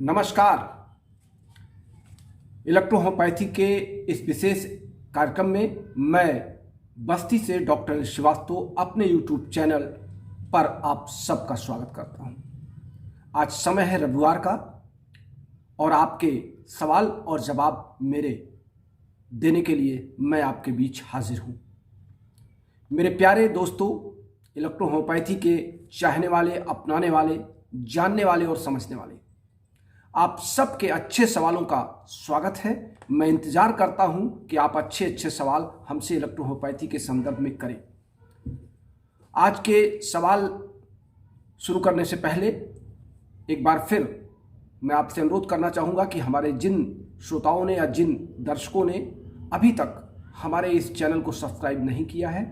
नमस्कार। इलेक्ट्रोहोम्योपैथी के इस विशेष कार्यक्रम में मैं बस्ती से डॉक्टर श्रीवास्तव अपने यूट्यूब चैनल पर आप सबका स्वागत करता हूं। आज समय है रविवार का और आपके सवाल और जवाब मेरे देने के लिए मैं आपके बीच हाजिर हूं। मेरे प्यारे दोस्तों, इलेक्ट्रोहोम्योपैथी के चाहने वाले, अपनाने वाले, जानने वाले और समझने वाले, आप सबके अच्छे सवालों का स्वागत है। मैं इंतजार करता हूं कि आप अच्छे अच्छे सवाल हमसे इलेक्ट्रोहोम्योपैथी के संदर्भ में करें। आज के सवाल शुरू करने से पहले एक बार फिर मैं आपसे अनुरोध करना चाहूँगा कि हमारे जिन श्रोताओं ने या जिन दर्शकों ने अभी तक हमारे इस चैनल को सब्सक्राइब नहीं किया है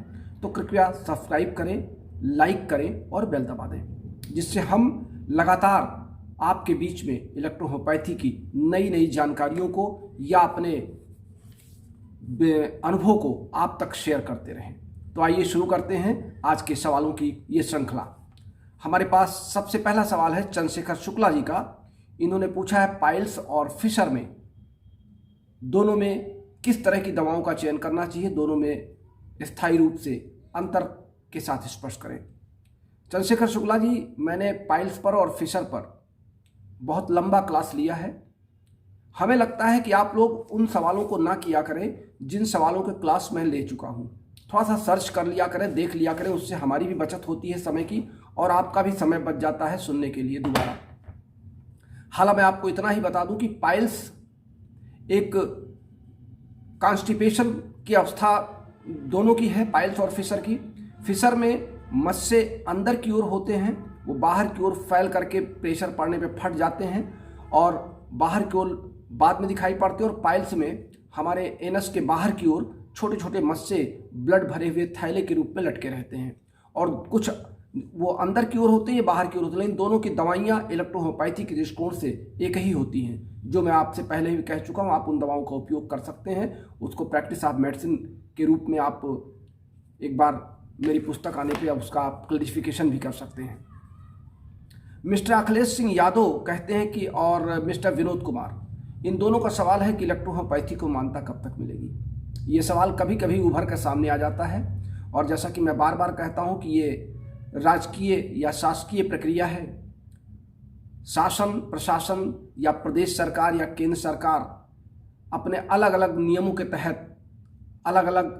तो कृपया सब्सक्राइब करें, लाइक करें और बेल दबा दें, जिससे हम लगातार आपके बीच में इलेक्ट्रोहोम्योपैथी की नई नई जानकारियों को या अपने अनुभव को आप तक शेयर करते रहें। तो आइए शुरू करते हैं आज के सवालों की ये श्रृंखला। हमारे पास सबसे पहला सवाल है चंद्रशेखर शुक्ला जी का। इन्होंने पूछा है पाइल्स और फिशर में दोनों में किस तरह की दवाओं का चयन करना चाहिए, दोनों में स्थायी रूप से अंतर के साथ स्पष्ट करें। चंद्रशेखर शुक्ला जी, मैंने पाइल्स पर और फिशर पर बहुत लंबा क्लास लिया है। हमें लगता है कि आप लोग उन सवालों को ना किया करें जिन सवालों के क्लास मैं ले चुका हूं। थोड़ा सा सर्च कर लिया करें, देख लिया करें, उससे हमारी भी बचत होती है समय की और आपका भी समय बच जाता है सुनने के लिए दोबारा। हालांकि मैं आपको इतना ही बता दूं कि पाइल्स एक कॉन्स्टिपेशन की अवस्था दोनों की है, पाइल्स और फिशर की। फिशर में मस्से अंदर की ओर होते हैं, वो बाहर की ओर फैल करके प्रेशर पड़ने पे फट जाते हैं और बाहर की ओर बाद में दिखाई पड़ते हैं। और पाइल्स में हमारे एनस के बाहर की ओर छोटे छोटे मस्से ब्लड भरे हुए थैले के रूप में लटके रहते हैं और कुछ वो अंदर की ओर होते हैं, बाहर की ओर होते हैं। लेकिन दोनों की दवाइयाँ इलेक्ट्रोहोम्योपैथी के दृष्टिकोण से एक ही होती हैं, जो मैं आपसे पहले भी कह चुका हूँ। आप उन दवाओं का उपयोग कर सकते हैं, उसको प्रैक्टिस ऑफ मेडिसिन के रूप में आप एक बार मेरी पुस्तक आने पे उसका आप क्लैरिफिकेशन भी कर सकते हैं। मिस्टर अखिलेश सिंह यादव कहते हैं कि और मिस्टर विनोद कुमार, इन दोनों का सवाल है कि इलेक्ट्रोहोम्योपैथी को मान्यता कब तक मिलेगी। ये सवाल कभी कभी उभर कर सामने आ जाता है और जैसा कि मैं बार बार कहता हूं कि ये राजकीय या शासकीय प्रक्रिया है। शासन, प्रशासन या प्रदेश सरकार या केंद्र सरकार अपने अलग अलग नियमों के तहत, अलग अलग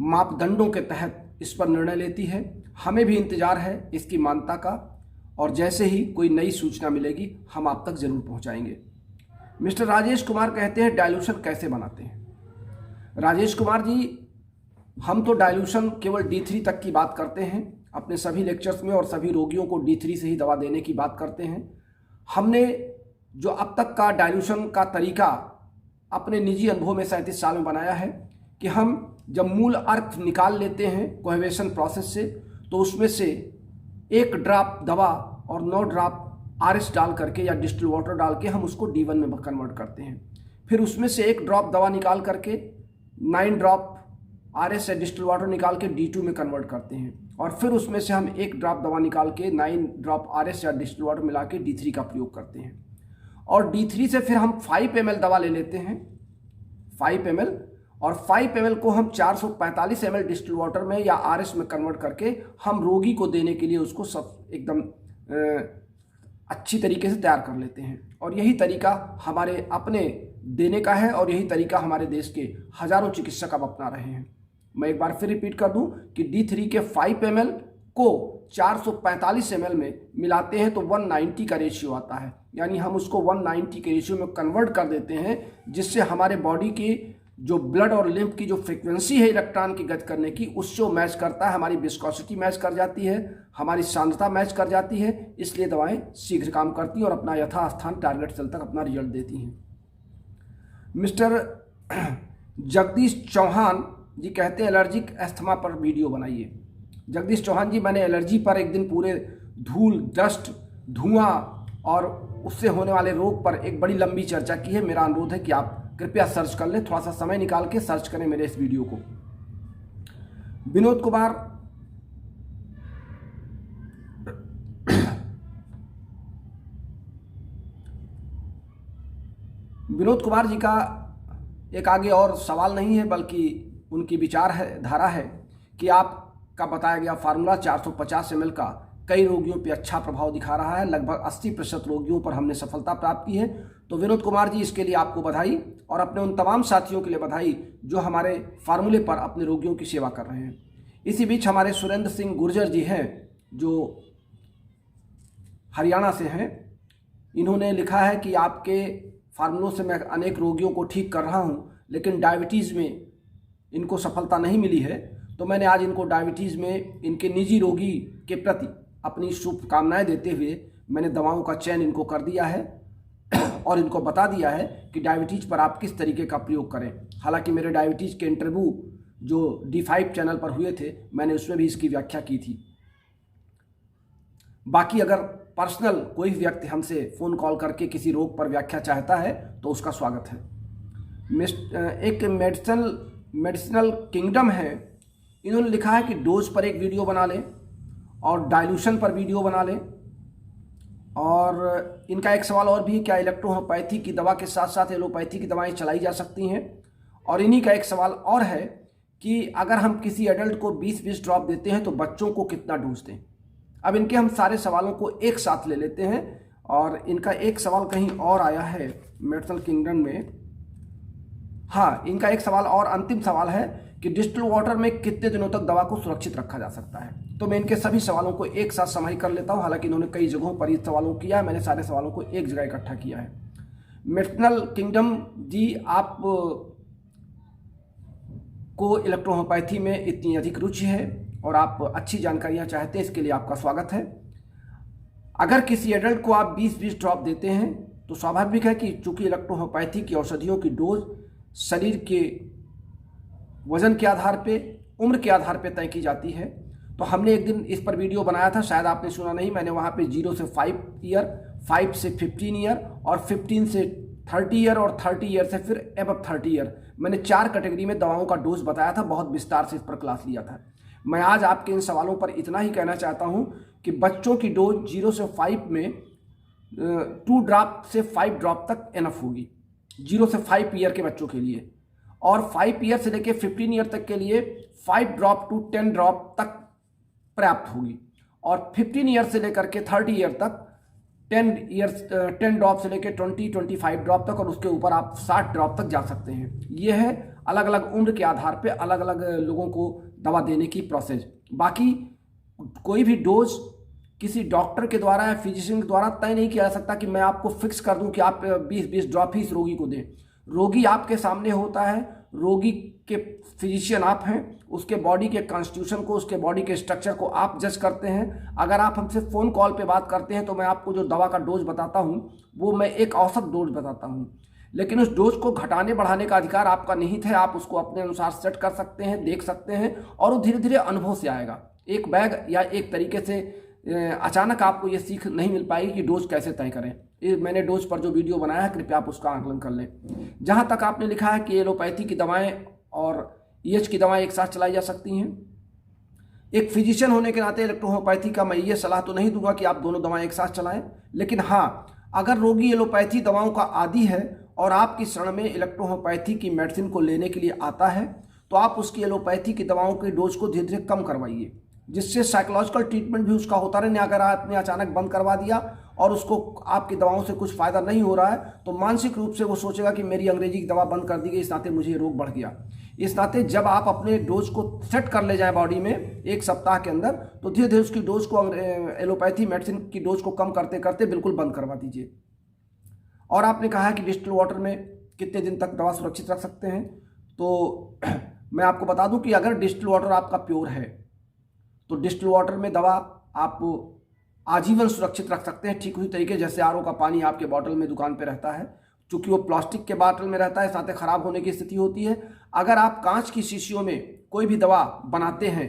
मापदंडों के तहत इस पर निर्णय लेती है। हमें भी इंतजार है इसकी मान्यता का और जैसे ही कोई नई सूचना मिलेगी हम आप तक जरूर पहुंचाएंगे। मिस्टर राजेश कुमार कहते हैं डाइल्यूशन कैसे बनाते हैं। राजेश कुमार जी, हम तो डाइल्यूशन केवल D3 तक की बात करते हैं अपने सभी लेक्चर्स में और सभी रोगियों को D3 से ही दवा देने की बात करते हैं। हमने जो अब तक का डाइल्यूशन का तरीका अपने निजी अनुभव में 37 साल में बनाया है कि हम जब मूल अर्क निकाल लेते हैं कोहेवेशन प्रोसेस से, तो उसमें से 1 ड्रॉप दवा और 9 ड्रॉप RS डाल करके या डिस्टिल वाटर डाल के हम उसको D1 में कन्वर्ट करते हैं। फिर उसमें से 1 ड्रॉप दवा निकाल करके 9 ड्रॉप RS या डिस्टिल वाटर निकाल के D2 में कन्वर्ट करते हैं और फिर उसमें से हम 1 ड्रॉप दवा निकाल के 9 ड्रॉप RS या डिस्टिल वाटर मिला के D3 का प्रयोग करते हैं। और D3 से फिर हम 5 ml दवा ले लेते हैं, 5 ml, और 5 ml को हम 445 ml डिस्टिल वाटर में या RS में कन्वर्ट करके हम रोगी को देने के लिए उसको सब एकदम अच्छी तरीके से तैयार कर लेते हैं। और यही तरीका हमारे अपने देने का है और यही तरीका हमारे देश के हजारों चिकित्सक अब अपना रहे हैं। मैं एक बार फिर रिपीट कर दूं कि D3 के 5 ml को 445 ml में मिलाते हैं तो 190 का रेशियो आता है, यानी हम उसको 190 के रेशियो में कन्वर्ट कर देते हैं, जिससे हमारे बॉडी की जो ब्लड और लिम्फ की जो फ्रीक्वेंसी है इलेक्ट्रॉन की गति करने की, उससे मैच करता है। हमारी विस्कोसिटी मैच कर जाती है, हमारी सांद्रता मैच कर जाती है, इसलिए दवाएं शीघ्र काम करती हैं और अपना यथास्थान टारगेट सेल तक अपना रिजल्ट देती हैं। मिस्टर जगदीश चौहान जी कहते हैं एलर्जिक अस्थमा पर वीडियो बनाइए। जगदीश चौहान जी, मैंने एलर्जी पर एक दिन पूरे धूल, डस्ट, धुआं और उससे होने वाले रोग पर एक बड़ी लंबी चर्चा की है। मेरा अनुरोध है कि आप कृपया सर्च कर लें, थोड़ा सा समय निकाल के सर्च करें मेरे इस वीडियो को। विनोद कुमार विनोद कुमार जी का एक आगे और सवाल नहीं है बल्कि उनकी विचार है, धारा है कि आपका बताया गया फार्मूला 450 ml का कई रोगियों पे अच्छा प्रभाव दिखा रहा है। लगभग 80% रोगियों पर हमने सफलता प्राप्त की है। तो विनोद कुमार जी, इसके लिए आपको बधाई और अपने उन तमाम साथियों के लिए बधाई जो हमारे फार्मूले पर अपने रोगियों की सेवा कर रहे हैं। इसी बीच हमारे सुरेंद्र सिंह गुर्जर जी हैं जो हरियाणा से हैं। इन्होंने लिखा है कि आपके फार्मूलों से मैं अनेक रोगियों को ठीक कर रहा हूं, लेकिन डायबिटीज़ में इनको सफलता नहीं मिली है। तो मैंने आज इनको डायबिटीज़ में इनके निजी रोगी के प्रति अपनी शुभकामनाएं देते हुए मैंने दवाओं का चयन इनको कर दिया है और इनको बता दिया है कि डायबिटीज़ पर आप किस तरीके का प्रयोग करें। हालांकि मेरे डायबिटीज़ के इंटरव्यू जो D5 चैनल पर हुए थे, मैंने उसमें भी इसकी व्याख्या की थी। बाकी अगर पर्सनल कोई व्यक्ति हमसे फ़ोन कॉल करके किसी रोग पर व्याख्या चाहता है तो उसका स्वागत है। एक मेडिसिनल किंगडम है, इन्होंने लिखा है कि डोज पर एक वीडियो बना लें और डाइल्यूशन पर वीडियो बना लें। और इनका एक सवाल और भी है, क्या इलेक्ट्रोहोम्योपैथी की दवा के साथ साथ एलोपैथी की दवाएं चलाई जा सकती हैं। और इन्हीं का एक सवाल और है कि अगर हम किसी एडल्ट को 20-20 ड्रॉप देते हैं तो बच्चों को कितना डोज दें। अब इनके हम सारे सवालों को एक साथ ले लेते हैं। और इनका एक सवाल कहीं और आया है मेडिसिनल किंगडम में। हाँ, इनका एक सवाल और अंतिम सवाल है कि डिस्टिल वाटर में कितने दिनों तक दवा को सुरक्षित रखा जा सकता है। तो मैं इनके सभी सवालों को एक साथ समाहित कर लेता हूँ। हालांकि इन्होंने कई जगहों पर इस सवालों को किया है, मैंने सारे सवालों को एक जगह इकट्ठा किया है। मेडिसिनल किंगडम जी, आप को इलेक्ट्रोहोम्योपैथी में इतनी अधिक रुचि है और आप अच्छी जानकारियाँ चाहते हैं, इसके लिए आपका स्वागत है। अगर किसी एडल्ट को आप 20-20 ड्रॉप देते हैं तो स्वाभाविक है कि चूंकि इलेक्ट्रोहोम्योपैथी की औषधियों की डोज शरीर के वजन के आधार पे, उम्र के आधार पे तय की जाती है। तो हमने एक दिन इस पर वीडियो बनाया था, शायद आपने सुना नहीं। मैंने वहाँ पे 0 से 5 ईयर, 5 से 15 ईयर और 15 से 30 ईयर और 30 ईयर से फिर एबव 30 ईयर, मैंने 4 कैटेगरी में दवाओं का डोज बताया था। बहुत विस्तार से इस पर क्लास लिया था। मैं आज आपके इन सवालों पर इतना ही कहना चाहता हूँ कि बच्चों की डोज 0 से 5 में 2 ड्रॉप से 5 ड्रॉप तक इनफ होगी 0 से 5 ईयर के बच्चों के लिए। और 5 ईयर से लेकर 15 ईयर तक के लिए 5 ड्रॉप टू 10 ड्रॉप तक पर्याप्त होगी। और 15 ईयर से लेकर के 30 ईयर तक 10 ड्रॉप से लेकर 20-25 ड्रॉप तक, और उसके ऊपर आप 60 ड्रॉप तक जा सकते हैं। ये है अलग अलग उम्र के आधार पे अलग अलग लोगों को दवा देने की प्रोसेस। बाकी कोई भी डोज किसी डॉक्टर के द्वारा या फिजिशियन के द्वारा तय नहीं किया जा सकता कि मैं आपको फिक्स कर दूं कि आप 20-20 ड्रॉप ही इस रोगी को दें। रोगी आपके सामने होता है, रोगी के फिजिशियन आप हैं, उसके बॉडी के कॉन्स्टिट्यूशन को, उसके बॉडी के स्ट्रक्चर को आप जज करते हैं। अगर आप हमसे फ़ोन कॉल पे बात करते हैं तो मैं आपको जो दवा का डोज बताता हूं वो मैं एक औसत डोज बताता हूं, लेकिन उस डोज को घटाने बढ़ाने का अधिकार आपका निहित है। आप उसको अपने अनुसार सेट कर सकते हैं, देख सकते हैं, और वो धीरे धीरे अनुभव से आएगा। एक बैग या एक तरीके से अचानक आपको ये सीख नहीं मिल पाएगी कि डोज कैसे तय करें। मैंने डोज पर जो वीडियो बनाया है, कृपया आप उसका आकलन कर लें। जहाँ तक आपने लिखा है कि एलोपैथी की दवाएं और EH की दवाएं एक साथ चलाई जा सकती हैं, एक फिजिशियन होने के नाते इलेक्ट्रोहोम्योपैथी का मैं ये सलाह तो नहीं दूंगा कि आप दोनों दवाएं एक साथ चलाएं। लेकिन हाँ, अगर रोगी एलोपैथी दवाओं का आदी है और आपकी शरण में इलेक्ट्रोहोम्योपैथी की मेडिसिन को लेने के लिए आता है, तो आप उसकी एलोपैथी की दवाओं की डोज को धीरे धीरे कम करवाइए, जिससे साइकोलॉजिकल ट्रीटमेंट भी उसका होता रहे। अगर आपने अचानक बंद करवा दिया और उसको आपकी दवाओं से कुछ फ़ायदा नहीं हो रहा है तो मानसिक रूप से वो सोचेगा कि मेरी अंग्रेजी की दवा बंद कर दी गई, इस नाते मुझे ये रोग बढ़ गया। इस नाते जब आप अपने डोज को सेट कर ले जाएं बॉडी में 1 सप्ताह के अंदर, तो धीरे धीरे उसकी डोज को, एलोपैथी मेडिसिन की डोज को कम करते करते बिल्कुल बंद करवा दीजिए। और आपने कहा है कि डिस्टिल वाटर में कितने दिन तक दवा सुरक्षित रख सकते हैं, तो मैं आपको बता दूं कि अगर डिस्टिल वाटर आपका प्योर है तो डिस्टिल वाटर में दवा आप आजीवन सुरक्षित रख सकते हैं, ठीक उसी तरीके जैसे RO का पानी आपके बॉटल में दुकान पे रहता है। चूँकि वो प्लास्टिक के बॉटल में रहता है, साथ ही ख़राब होने की स्थिति होती है। अगर आप कांच की शीशियों में कोई भी दवा बनाते हैं,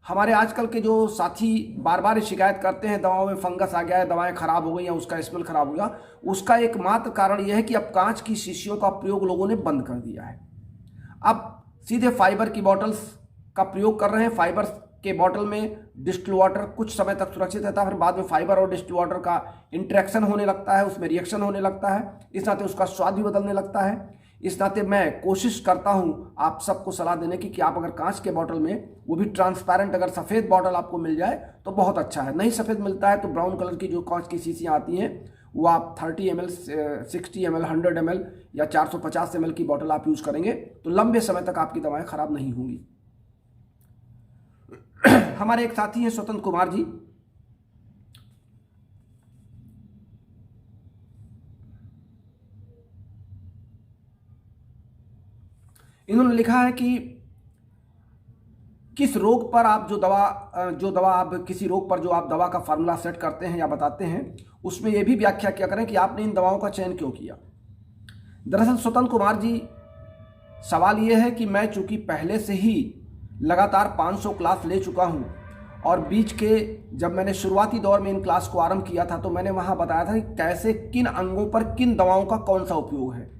हमारे आजकल के जो साथी बार बार शिकायत करते हैं दवाओं में फंगस आ गया है, दवाएं ख़राब हो गई या उसका स्मेल ख़राब हो गया, उसका एकमात्र कारण यह है कि अब कांच की शीशियों का प्रयोग लोगों ने बंद कर दिया है। अब सीधे फाइबर की बॉटल्स का प्रयोग कर रहे हैं। फाइबर के बॉटल में डिस्टिल वाटर कुछ समय तक सुरक्षित रहता है, फिर बाद में फाइबर और डिस्टिल वाटर का इंटरेक्शन होने लगता है, उसमें रिएक्शन होने लगता है, इस नाते उसका स्वाद भी बदलने लगता है। इस नाते मैं कोशिश करता हूँ आप सबको सलाह देने की कि आप अगर कांच के बॉटल में, वो भी ट्रांसपेरेंट, अगर सफ़ेद बॉटल आपको मिल जाए तो बहुत अच्छा है। नहीं सफ़ेद मिलता है तो ब्राउन कलर की जो कांच की शीशियाँ आती हैं वो आप 30 ml, 60 ml, 100 ml या 450 ml की बॉटल आप यूज़ करेंगे तो लंबे समय तक आपकी दवाएं खराब नहीं होंगी। हमारे एक साथी हैं स्वतंत्र कुमार जी, इन्होंने लिखा है कि किस रोग पर आप जो दवा आप किसी रोग पर जो आप दवा का फार्मूला सेट करते हैं या बताते हैं, उसमें यह भी व्याख्या क्या करें कि आपने इन दवाओं का चयन क्यों किया। दरअसल स्वतंत्र कुमार जी, सवाल यह है कि मैं चूंकि पहले से ही लगातार 500 क्लास ले चुका हूं और बीच के जब मैंने शुरुआती दौर में इन क्लास को आरंभ किया था तो मैंने वहां बताया था कि कैसे किन अंगों पर किन दवाओं का कौन सा उपयोग है,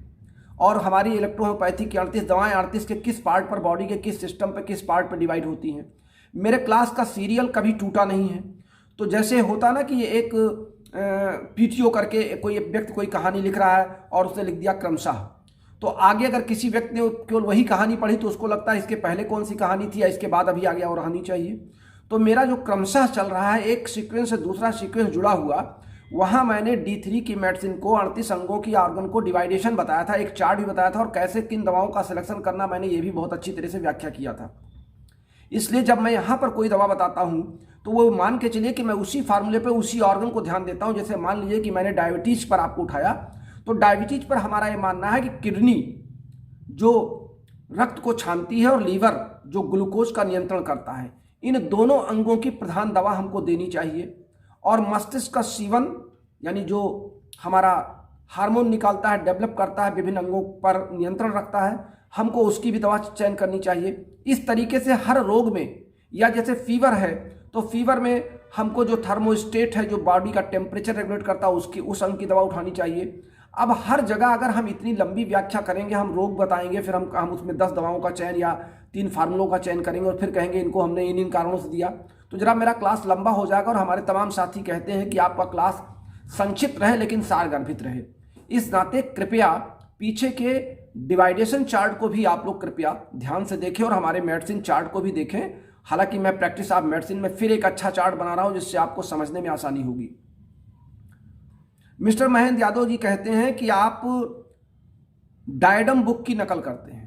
और हमारी इलेक्ट्रोहोम्योपैथी की 38 दवाएं 38 के किस पार्ट पर, बॉडी के किस सिस्टम पर, किस पार्ट पर डिवाइड होती हैं। मेरे क्लास का सीरियल कभी टूटा नहीं है। तो जैसे होता ना कि ये एक पीटीओ करके कोई व्यक्ति कोई कहानी लिख रहा है और उसने लिख दिया क्रमशः, तो आगे अगर किसी व्यक्ति ने केवल वही कहानी पढ़ी तो उसको लगता है इसके पहले कौन सी कहानी थी या इसके बाद अभी आगे और कहानी चाहिए। तो मेरा जो क्रमशः चल रहा है, एक सीक्वेंस से दूसरा सीक्वेंस जुड़ा हुआ, वहाँ मैंने D3 की मेडिसिन को 38 अंगों की ऑर्गन को डिवाइडेशन बताया था, एक चार्ट भी बताया था, और कैसे किन दवाओं का सिलेक्शन करना मैंने ये भी बहुत अच्छी तरह से व्याख्या किया था। इसलिए जब मैं यहाँ पर कोई दवा बताता हूँ तो वो मान के चलिए कि मैं उसी फार्मूले पे उसी ऑर्गन को ध्यान देता हूँ। जैसे मान लीजिए कि मैंने डायबिटीज़ पर आपको उठाया, तो डायबिटीज़ पर हमारा ये मानना है कि किडनी जो रक्त को छानती है और लीवर जो ग्लूकोज का नियंत्रण करता है, इन दोनों अंगों की प्रधान दवा हमको देनी चाहिए। और मस्तिष्क का सीवन यानी जो हमारा हार्मोन निकालता है, डेवलप करता है, विभिन्न अंगों पर नियंत्रण रखता है, हमको उसकी भी दवा चयन करनी चाहिए। इस तरीके से हर रोग में, या जैसे फीवर है तो फीवर में हमको जो थर्मोस्टेट है, जो बॉडी का टेम्परेचर रेगुलेट करता है, उसकी उस अंग की दवा उठानी चाहिए। अब हर जगह अगर हम इतनी लंबी व्याख्या करेंगे, हम रोग बताएंगे, फिर हम उसमें 10 दवाओं का चयन या 3 फार्मूलों का चयन करेंगे और फिर कहेंगे इनको हमने इन कारणों से दिया, तो जरा मेरा क्लास लंबा हो जाएगा। और हमारे तमाम साथी कहते हैं कि आपका क्लास संक्षिप्त रहे लेकिन सारगर्भित रहे। इस नाते कृपया पीछे के डिवाइडेशन चार्ट को भी आप लोग कृपया ध्यान से देखें और हमारे मेडिसिन चार्ट को भी देखें। हालांकि मैं प्रैक्टिस ऑफ मेडिसिन में फिर एक अच्छा चार्ट बना रहा हूं जिससे आपको समझने में आसानी होगी। मिस्टर महेंद्र यादव जी कहते हैं कि आप डायडम बुक की नकल करते हैं।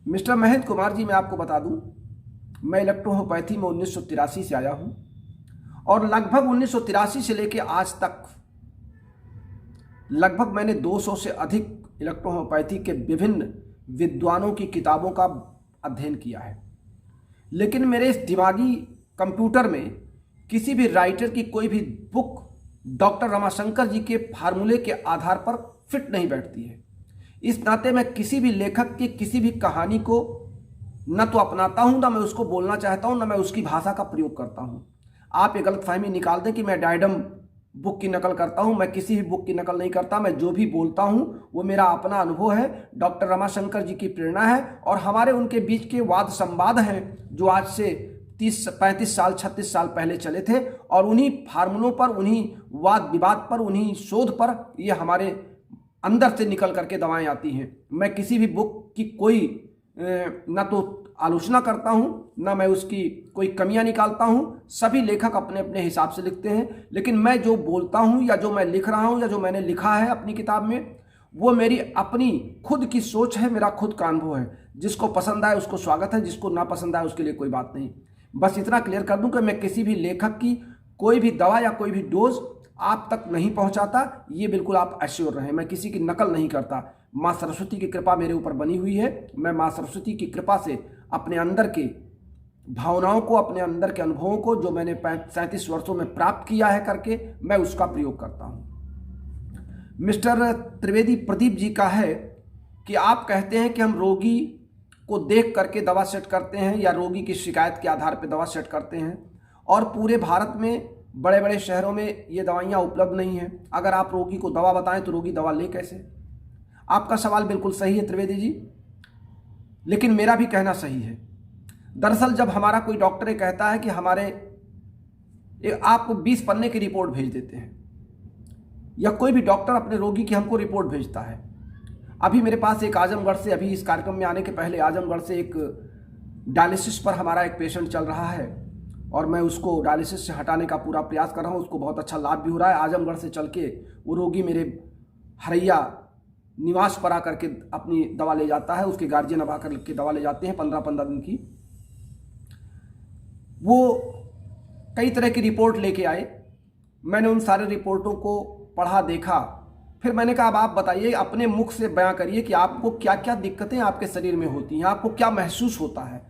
मिस्टर महेंद्र कुमार जी, मैं आपको बता दूं, मैं इलेक्ट्रोहोम्योपैथी में 1983 से आया हूं और लगभग 1983 से लेकर आज तक लगभग मैंने 200 से अधिक इलेक्ट्रोहोम्योपैथी के विभिन्न विद्वानों की किताबों का अध्ययन किया है। लेकिन मेरे इस दिमागी कंप्यूटर में किसी भी राइटर की कोई भी बुक डॉक्टर रमाशंकर जी के फार्मूले के आधार पर फिट नहीं बैठती है। इस नाते मैं किसी भी लेखक की किसी भी कहानी को न तो अपनाता हूं, ना मैं उसको बोलना चाहता हूं, ना मैं उसकी भाषा का प्रयोग करता हूं। आप ये गलतफहमी निकाल दें कि मैं डायडम बुक की नकल करता हूं। मैं किसी भी बुक की नकल नहीं करता। मैं जो भी बोलता हूं वो मेरा अपना अनुभव है, डॉक्टर रमाशंकर जी की प्रेरणा है और हमारे उनके बीच के वाद संवाद हैं जो आज से 30-35 साल 36 साल पहले चले थे। और उन्हीं फार्मूलों पर, उन्हीं वाद विवाद पर, उन्हीं शोध पर ये हमारे अंदर से निकल करके दवाएं आती हैं। मैं किसी भी बुक की कोई ना तो आलोचना करता हूं, ना मैं उसकी कोई कमियां निकालता हूं। सभी लेखक अपने अपने हिसाब से लिखते हैं, लेकिन मैं जो बोलता हूं या जो मैं लिख रहा हूं या जो मैंने लिखा है अपनी किताब में, वो मेरी अपनी खुद की सोच है, मेरा खुद का अनुभव है। जिसको पसंद आए उसको स्वागत है, जिसको ना पसंद आए उसके लिए कोई बात नहीं। बस इतना क्लियर कर दूं कि मैं किसी भी लेखक की कोई भी दवा या कोई भी डोज आप तक नहीं पहुंचाता, ये बिल्कुल आप एश्योर रहें। मैं किसी की नकल नहीं करता। माँ सरस्वती की कृपा मेरे ऊपर बनी हुई है। मैं माँ सरस्वती की कृपा से अपने अंदर के भावनाओं को, अपने अंदर के अनुभवों को, जो मैंने 37 वर्षों में प्राप्त किया है करके, मैं उसका प्रयोग करता हूँ। मिस्टर त्रिवेदी प्रदीप जी का है कि आप कहते हैं कि हम रोगी को देख करके दवा सेट करते हैं या रोगी की शिकायत के आधार पर दवा सेट करते हैं, और पूरे भारत में बड़े बड़े शहरों में ये दवाइयाँ उपलब्ध नहीं हैं। अगर आप रोगी को दवा बताएं तो रोगी दवा ले कैसे? आपका सवाल बिल्कुल सही है त्रिवेदी जी, लेकिन मेरा भी कहना सही है। दरअसल जब हमारा कोई डॉक्टर ये कहता है कि आप 20 पन्ने की रिपोर्ट भेज देते हैं, या कोई भी डॉक्टर अपने रोगी की हमको रिपोर्ट भेजता है। अभी मेरे पास एक आजमगढ़ से, अभी इस कार्यक्रम में आने के पहले आजमगढ़ से एक डायलिसिस पर हमारा एक पेशेंट चल रहा है, और मैं उसको डायलिसिस से हटाने का पूरा प्रयास कर रहा हूँ। उसको बहुत अच्छा लाभ भी हो रहा है। आजमगढ़ से चल के वो रोगी मेरे हरैया निवास पर आकर के अपनी दवा ले जाता है। उसके गार्जियन अब आकर के दवा ले जाते हैं 15-15 दिन की। वो कई तरह की रिपोर्ट लेके आए। मैंने उन सारे रिपोर्टों को पढ़ा, देखा। फिर मैंने कहा अब आप बताइए, अपने मुख से बयां करिए कि आपको क्या क्या दिक्कतें आपके शरीर में होती हैं, आपको क्या महसूस होता है।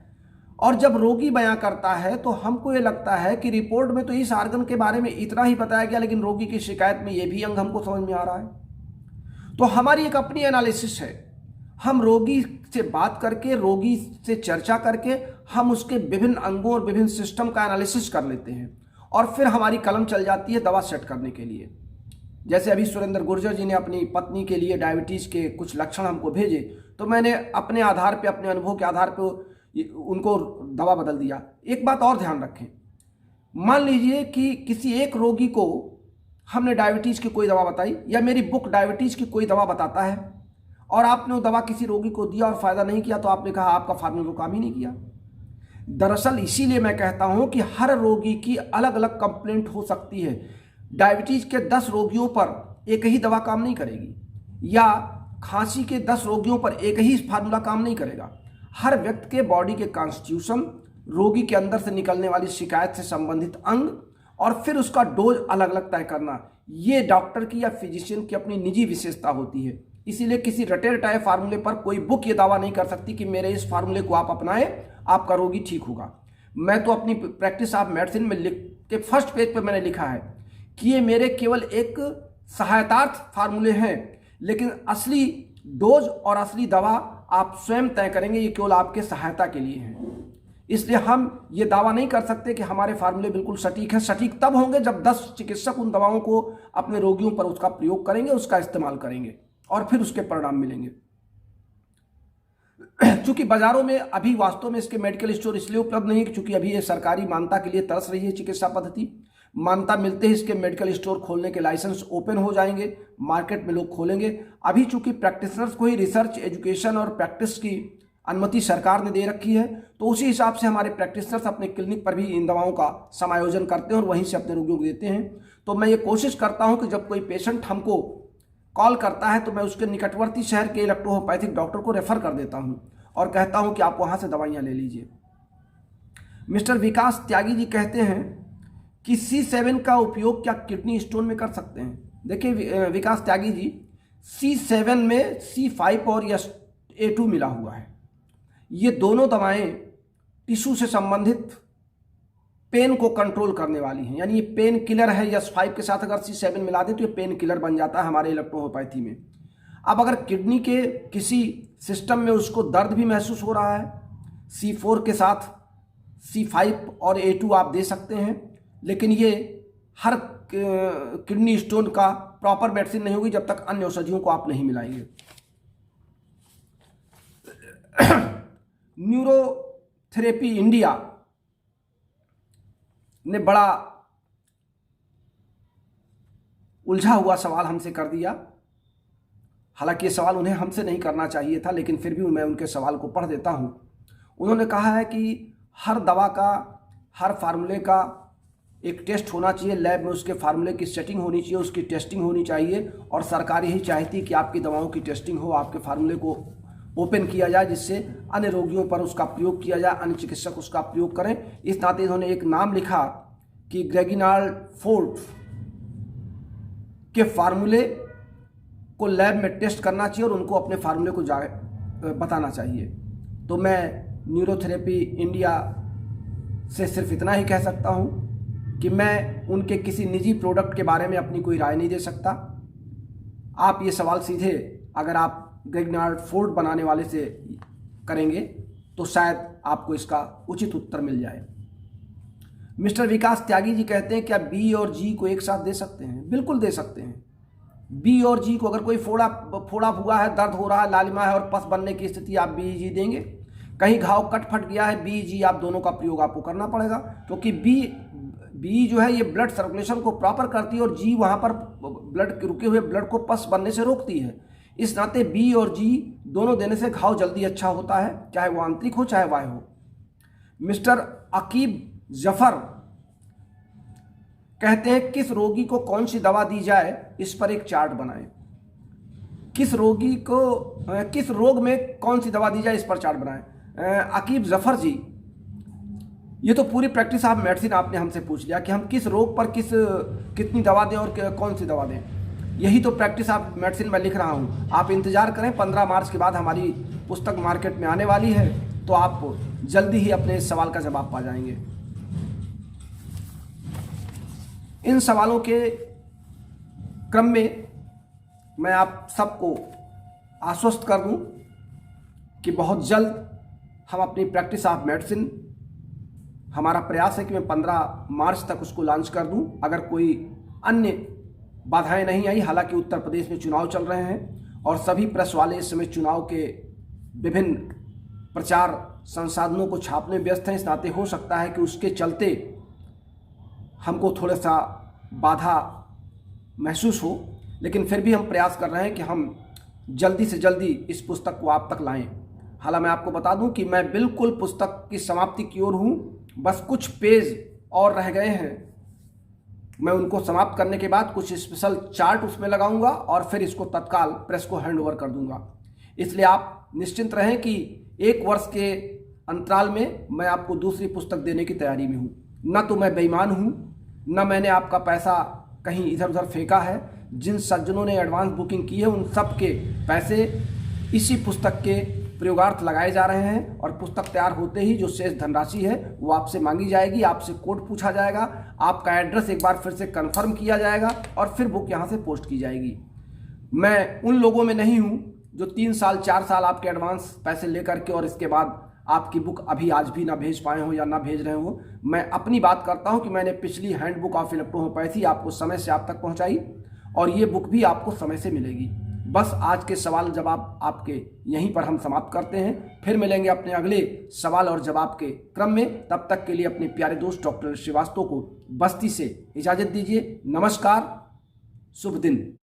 और जब रोगी बयां करता है तो हमको ये लगता है कि रिपोर्ट में तो इस आर्गन के बारे में इतना ही बताया गया, लेकिन रोगी की शिकायत में ये भी अंग हमको समझ में आ रहा है। तो हमारी एक अपनी एनालिसिस है। हम रोगी से बात करके, रोगी से चर्चा करके, हम उसके विभिन्न अंगों और विभिन्न सिस्टम का एनालिसिस कर लेते हैं, और फिर हमारी कलम चल जाती है दवा सेट करने के लिए। जैसे अभी सुरेंद्र गुर्जर जी ने अपनी पत्नी के लिए डायबिटीज़ के कुछ लक्षण हमको भेजे, तो मैंने अपने आधार पे, अपने अनुभव के आधार पे उनको दवा बदल दिया। एक बात और ध्यान रखें, मान लीजिए कि किसी एक रोगी को हमने डायबिटीज़ की कोई दवा बताई, या मेरी बुक डायबिटीज़ की कोई दवा बताता है, और आपने वो दवा किसी रोगी को दिया और फ़ायदा नहीं किया, तो आपने कहा आपका फार्मूला काम ही नहीं किया। दरअसल इसीलिए मैं कहता हूँ कि हर रोगी की अलग अलग कंप्लेंट हो सकती है। डायबिटीज़ के 10 रोगियों पर एक ही दवा काम नहीं करेगी, या खांसी के 10 रोगियों पर एक ही फार्मूला काम नहीं करेगा। हर व्यक्ति के बॉडी के कॉन्स्टिट्यूशन, रोगी के अंदर से निकलने वाली शिकायत से संबंधित अंग, और फिर उसका डोज अलग अलग तय करना, ये डॉक्टर की या फिजिशियन की अपनी निजी विशेषता होती है। इसीलिए किसी रटे रटाए फार्मूले पर कोई बुक ये दावा नहीं कर सकती कि मेरे इस फार्मूले को आप अपनाएं, आपका रोगी ठीक होगा। मैं तो अपनी प्रैक्टिस ऑफ मेडिसिन में लिख के फर्स्ट पेज पर मैंने लिखा है कि ये मेरे केवल एक सहायतार्थ फार्मूले हैं, लेकिन असली डोज और असली दवा आप स्वयं तय करेंगे, ये केवल आपके सहायता के लिए हैं। इसलिए हम ये दावा नहीं कर सकते कि हमारे फार्मूले बिल्कुल सटीक हैं। सटीक तब होंगे जब 10 चिकित्सक उन दवाओं को अपने रोगियों पर उसका प्रयोग करेंगे, उसका इस्तेमाल करेंगे, और फिर उसके परिणाम मिलेंगे। चूंकि बाजारों में अभी वास्तव में इसके मेडिकल स्टोर इसलिए उपलब्ध नहीं है क्योंकि अभी ये सरकारी मान्यता के लिए तरस रही है चिकित्सा पद्धति। मान्यता मिलते ही इसके मेडिकल स्टोर खोलने के लाइसेंस ओपन हो जाएंगे, मार्केट में लोग खोलेंगे। अभी चूंकि प्रैक्टिशनर्स को ही रिसर्च, एजुकेशन और प्रैक्टिस की अनुमति सरकार ने दे रखी है, तो उसी हिसाब से हमारे प्रैक्टिशनर्स अपने क्लिनिक पर भी इन दवाओं का समायोजन करते हैं और वहीं से अपने रोगियों को देते हैं। तो मैं ये कोशिश करता हूं कि जब कोई पेशेंट हमको कॉल करता है तो मैं उसके निकटवर्ती शहर के इलेक्ट्रोहोम्योपैथिक डॉक्टर को रेफर कर देता हूं और कहता हूं कि आप वहां से दवाइयां ले लीजिए। मिस्टर विकास त्यागी जी कहते हैं कि C7 का उपयोग क्या किडनी स्टोन में कर सकते हैं? देखिए विकास त्यागी जी, C7 में C5 और A2 मिला हुआ है। ये दोनों दवाएं टिश्यू से संबंधित पेन को कंट्रोल करने वाली हैं, यानी ये पेन किलर है। S5 के साथ अगर C7 मिला दें तो ये पेन किलर बन जाता है हमारे इलेक्ट्रोहोम्योपैथी में। अब अगर किडनी के किसी सिस्टम में उसको दर्द भी महसूस हो रहा है, C4 के साथ C5 और A2 आप दे सकते हैं, लेकिन ये हर किडनी स्टोन का प्रॉपर मेडिसिन नहीं होगी जब तक अन्य औषधियों को आप नहीं मिलाएंगे। न्यूरोथेरेपी इंडिया ने बड़ा उलझा हुआ सवाल हमसे कर दिया। हालांकि ये सवाल उन्हें हमसे नहीं करना चाहिए था, लेकिन फिर भी मैं उनके सवाल को पढ़ देता हूं। उन्होंने कहा है कि हर दवा का, हर फार्मूले का एक टेस्ट होना चाहिए, लैब में उसके फार्मूले की सेटिंग होनी चाहिए, उसकी टेस्टिंग होनी चाहिए, और सरकार यही चाहती है कि आपकी दवाओं की टेस्टिंग हो, आपके फार्मूले को ओपन किया जाए, जिससे अन्य रोगियों पर उसका प्रयोग किया जाए, अन्य चिकित्सक उसका प्रयोग करें। इस नाते इन्होंने एक नाम लिखा कि ग्रेगिनाल्ड फोर्ड के फार्मूले को लैब में टेस्ट करना चाहिए और उनको अपने फार्मूले को बताना चाहिए। तो मैं न्यूरोथेरेपी इंडिया से सिर्फ इतना ही कह सकता हूँ कि मैं उनके किसी निजी प्रोडक्ट के बारे में अपनी कोई राय नहीं दे सकता। आप ये सवाल सीधे अगर आप ग्रेगिनाल्ड फोर्ड बनाने वाले से करेंगे तो शायद आपको इसका उचित उत्तर मिल जाए। मिस्टर विकास त्यागी जी कहते हैं क्या बी और जी को एक साथ दे सकते हैं? बिल्कुल दे सकते हैं। बी और जी को, अगर कोई फोड़ा हुआ है, दर्द हो रहा है, लालिमा है और पस बनने की स्थिति, आप बी जी देंगे। कहीं घाव कट फट गया है, बी जी आप दोनों का प्रयोग आपको करना पड़ेगा, क्योंकि बी जो है ये ब्लड सर्कुलेशन को प्रॉपर करती है और जी वहाँ पर ब्लड रुके हुए ब्लड को पस बनने से रोकती है। इस नाते बी और जी दोनों देने से घाव जल्दी अच्छा होता है, चाहे वो आंतरिक हो चाहे बाह्य हो। मिस्टर अकीब जफर कहते हैं किस रोगी को कौन सी दवा दी जाए, इस पर एक चार्ट बनाएं। किस रोग में कौन सी दवा दी जाए, इस पर चार्ट बनाएं। अकीब जफर जी, ये तो पूरी प्रैक्टिस ऑफ मेडिसिन आपने हमसे पूछ लिया कि हम किस रोग पर कितनी दवा दें और कौन सी दवा दें। यही तो प्रैक्टिस ऑफ मेडिसिन में लिख रहा हूँ। आप इंतजार करें, 15 मार्च के बाद हमारी पुस्तक मार्केट में आने वाली है, तो आप जल्दी ही अपने इस सवाल का जवाब पा जाएंगे। इन सवालों के क्रम में मैं आप सबको आश्वस्त कर दूं कि बहुत जल्द हम अपनी प्रैक्टिस ऑफ मेडिसिन, हमारा प्रयास है कि मैं 15 मार्च तक उसको लॉन्च कर दूं। अगर कोई अन्य बाधाएं नहीं आई, हालांकि उत्तर प्रदेश में चुनाव चल रहे हैं और सभी प्रेस वाले इस समय चुनाव के विभिन्न प्रचार संसाधनों को छापने व्यस्त हैं, इस नाते हो सकता है कि उसके चलते हमको थोड़ा सा बाधा महसूस हो, लेकिन फिर भी हम प्रयास कर रहे हैं कि हम जल्दी से जल्दी इस पुस्तक को आप तक लाएं। हालांकि मैं आपको बता दूं कि मैं बिल्कुल पुस्तक की समाप्ति की ओर हूं, बस कुछ पेज और रह गए हैं। मैं उनको समाप्त करने के बाद कुछ स्पेशल चार्ट उसमें लगाऊंगा और फिर इसको तत्काल प्रेस को हैंड ओवर कर दूंगा। इसलिए आप निश्चिंत रहें कि 1 वर्ष के अंतराल में मैं आपको दूसरी पुस्तक देने की तैयारी में हूँ। न तो मैं बेईमान हूँ, न मैंने आपका पैसा कहीं इधर उधर फेंका है। जिन सज्जनों ने एडवांस बुकिंग की है उन सब के पैसे इसी पुस्तक के प्रयोगार्थ लगाए जा रहे हैं और पुस्तक तैयार होते ही जो शेष धनराशि है वो आपसे मांगी जाएगी, आपसे कोड पूछा जाएगा, आपका एड्रेस एक बार फिर से कंफर्म किया जाएगा और फिर बुक यहाँ से पोस्ट की जाएगी। मैं उन लोगों में नहीं हूँ जो 3 साल 4 साल आपके एडवांस पैसे लेकर के और इसके बाद आपकी बुक अभी आज भी ना भेज पाए हो या ना भेज रहे हो। मैं अपनी बात करता हूँ कि मैंने पिछली हैंडबुक ऑफ इलेक्ट्रोहोम्योपैथी आपको समय से आप तक पहुँचाई और ये बुक भी आपको समय से मिलेगी। बस आज के सवाल जवाब आपके यहीं पर हम समाप्त करते हैं। फिर मिलेंगे अपने अगले सवाल और जवाब के क्रम में। तब तक के लिए अपने प्यारे दोस्त डॉक्टर श्रीवास्तव को बस्ती से इजाज़त दीजिए। नमस्कार, शुभ दिन।